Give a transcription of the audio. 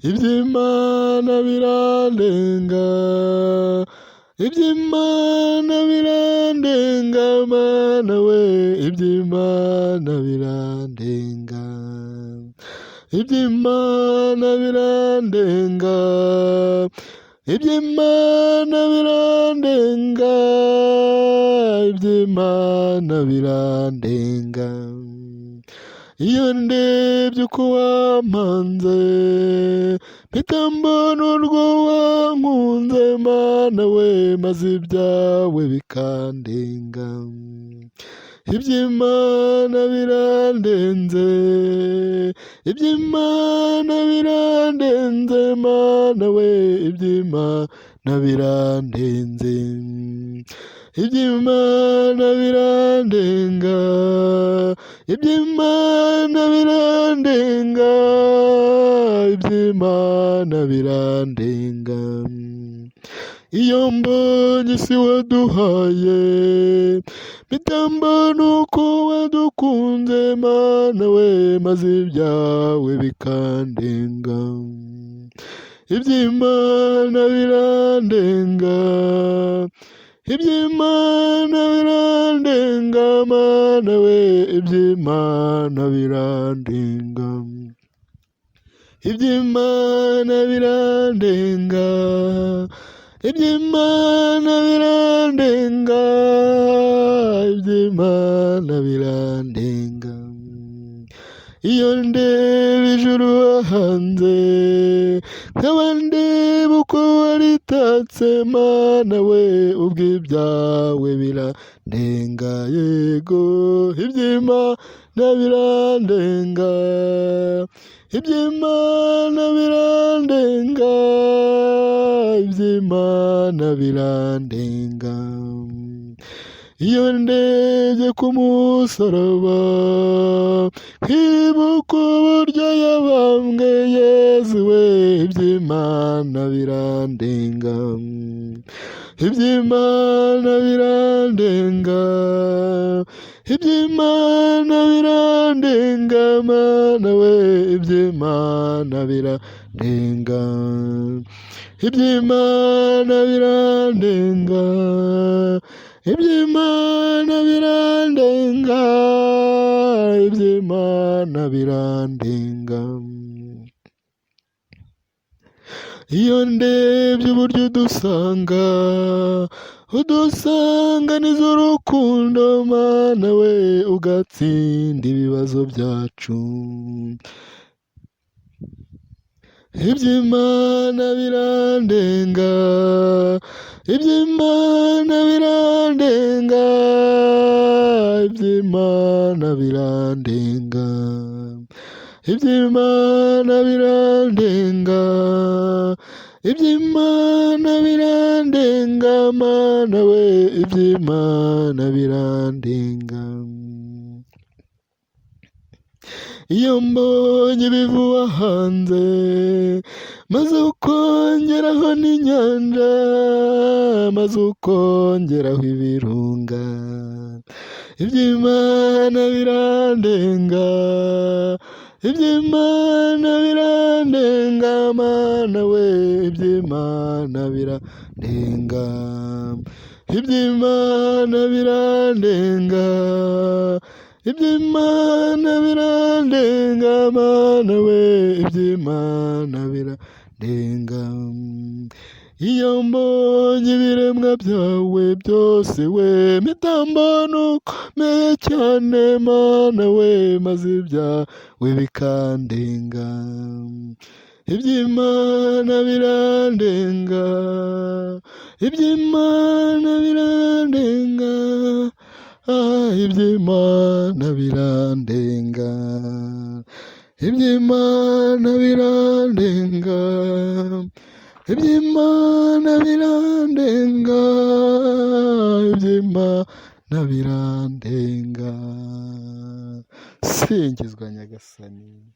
iby'Imana birandenga, iby'Imana birandenga, Mana we, iby'Imana birandenga, iby'Imana birandenga, iby'Imana birandenga, iby'Imana birandenga. Iyo ndebye uko wampanze mpita mbona urwo wankunze, Mana we, maze ibyawe bikandenga. Iby'Imana birandenze, iby'Imana birandenze, Mana we, iby'Imana birandenze, iby'Imana birandenga, iby'Imana birandenga, iby'Imana birandenga. Iyo mbonye isi waduhaye mpita mbona uko wadukunze, Mana we, maze ibyawe bikandenga. Iby'Imana birandenga, iby'Imana birandenga, Mana we, iby'Imana birandenga, iby'Imana birandenga, iby'Imana birandenga, iby'Imana birandenga. Iyo ndeba ijuru hanze nkaba ndeba uko waritatse, Mana we, ubw'ibyawe birandenga. Yego, iby'Imana birandenga, iby'Imana birandenga, iby'Imana birandenga. Iyo ndebye ku musaraba nkibuka uburyo yabambwe, Yezu we, iby'Imana birandenga, iby'Imana birandenga, iby'Imana birandenga, Mana we, iby'Imana birandenga, iby'Imana birandenga, iby'Imana birandenga, iby'Imana birandenga. Iyo ndebye uburyo udusanganiza urukundo, Mana we, ugatsinda ibibazo byacu. Iby'Imana birandenga, iby'Imana birandenga, iby'Imana birandenga, iby'Imana birandenga, iby'Imana birandenga, Mana we, iby'Imana birandenga. Iyo mbonye ibivuba hanze maze ukongeraho n'inyanja, maze ukongeraho ibirunga, iby'Imana birandenga, iby'Imana birandenga, Mana we, iby'Imana birandenga, iby'Imana birandenga, iby'Imana birandenga, Mana we, iby'Imana birandenga. Iyo mbonye ibiremwa byawe byose we, mpita mbona ukomeye cyane, Mana we, maze ibyawe bikandenga. Iby'Imana birandenga, iby'Imana birandenga, iby'Imana birandenga, iby'Imana birandenga, iby'Imana birandenga, iby'Imana birandenga. Singizwa Nyagasani.